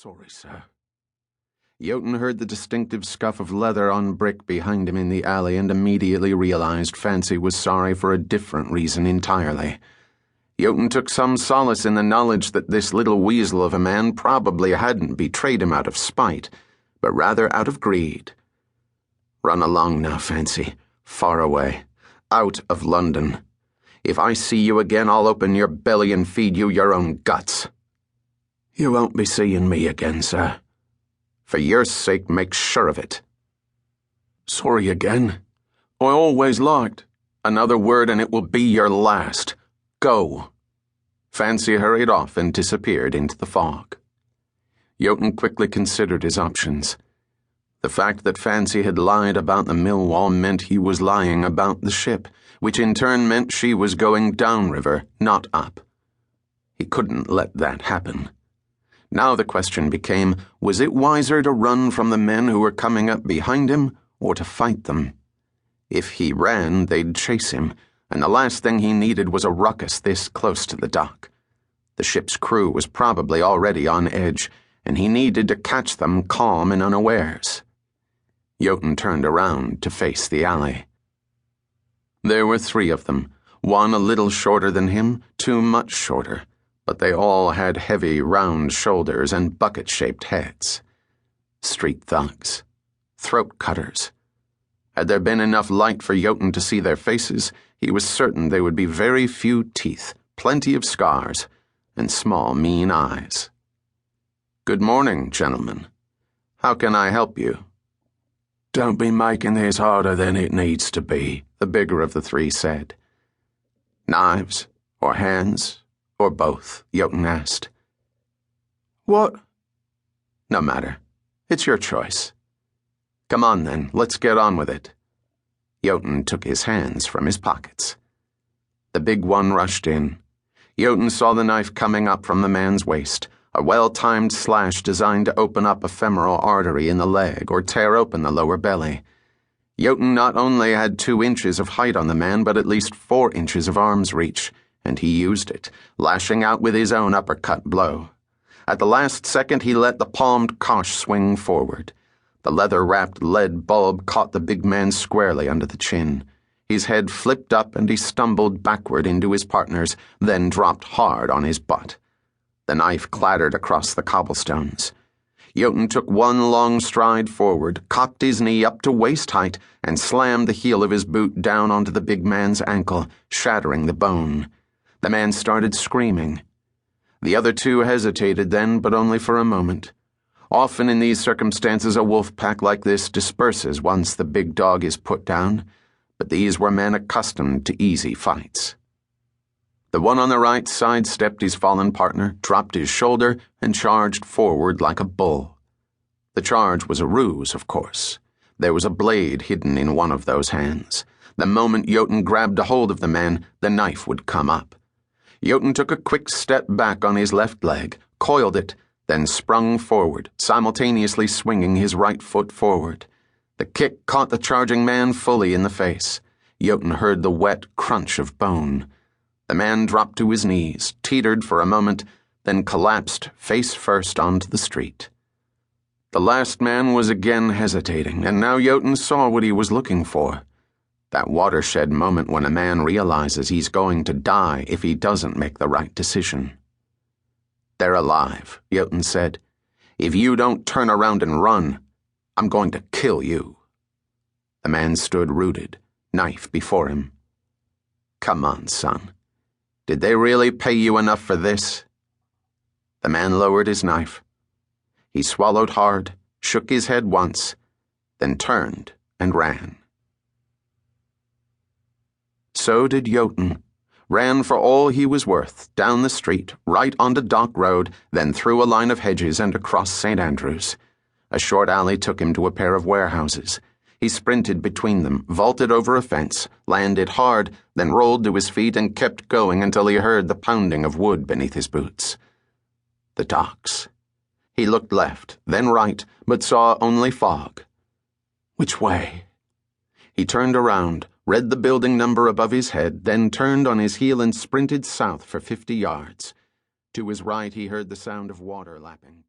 Sorry, sir. Jotun heard the distinctive scuff of leather on brick behind him in the alley and immediately realized Fancy was sorry for a different reason entirely. Jotun took some solace in the knowledge that this little weasel of a man probably hadn't betrayed him out of spite, but rather out of greed. Run along now, Fancy. Far away. Out of London. If I see you again, I'll open your belly and feed you your own guts. You won't be seeing me again, sir. For your sake, make sure of it. Sorry again. I always liked. Another word and it will be your last. Go. Fancy hurried off and disappeared into the fog. Jotun quickly considered his options. The fact that Fancy had lied about the mill wall meant he was lying about the ship, which in turn meant she was going downriver, not up. He couldn't let that happen. Now the question became, was it wiser to run from the men who were coming up behind him, or to fight them? If he ran, they'd chase him, and the last thing he needed was a ruckus this close to the dock. The ship's crew was probably already on edge, and he needed to catch them calm and unawares. Jotun turned around to face the alley. There were 3 of them, one a little shorter than him, 2 much shorter, but they all had heavy, round shoulders and bucket-shaped heads. Street thugs. Throat cutters. Had there been enough light for Jotun to see their faces, he was certain there would be very few teeth, plenty of scars, and small, mean eyes. Good morning, gentlemen. How can I help you? Don't be making this harder than it needs to be, the bigger of the 3 said. Knives, or hands, or both, Jotun asked. What? No matter. It's your choice. Come on then, let's get on with it. Jotun took his hands from his pockets. The big one rushed in. Jotun saw the knife coming up from the man's waist, a well-timed slash designed to open up a femoral artery in the leg or tear open the lower belly. Jotun not only had 2 inches of height on the man, but at least 4 inches of arm's reach, and he used it, lashing out with his own uppercut blow. At the last second, he let the palmed kosh swing forward. The leather-wrapped lead bulb caught the big man squarely under the chin. His head flipped up and he stumbled backward into his partner's, then dropped hard on his butt. The knife clattered across the cobblestones. Jotun took one long stride forward, cocked his knee up to waist height, and slammed the heel of his boot down onto the big man's ankle, shattering the bone. The man started screaming. The other 2 hesitated then, but only for a moment. Often in these circumstances a wolf pack like this disperses once the big dog is put down, but these were men accustomed to easy fights. The one on the right sidestepped his fallen partner, dropped his shoulder, and charged forward like a bull. The charge was a ruse, of course. There was a blade hidden in one of those hands. The moment Jotun grabbed a hold of the man, the knife would come up. Jotun took a quick step back on his left leg, coiled it, then sprung forward, simultaneously swinging his right foot forward. The kick caught the charging man fully in the face. Jotun heard the wet crunch of bone. The man dropped to his knees, teetered for a moment, then collapsed face first onto the street. The last man was again hesitating, and now Jotun saw what he was looking for. That watershed moment when a man realizes he's going to die if he doesn't make the right decision. They're alive, Jotun said. If you don't turn around and run, I'm going to kill you. The man stood rooted, knife before him. Come on, son. Did they really pay you enough for this? The man lowered his knife. He swallowed hard, shook his head once, then turned and ran. So did Jotun. Ran for all he was worth, down the street, right onto Dock Road, then through a line of hedges and across St. Andrews. A short alley took him to a pair of warehouses. He sprinted between them, vaulted over a fence, landed hard, then rolled to his feet and kept going until he heard the pounding of wood beneath his boots. The docks. He looked left, then right, but saw only fog. Which way? He turned around, read the building number above his head, then turned on his heel and sprinted south for 50 yards. To his right he heard the sound of water lapping.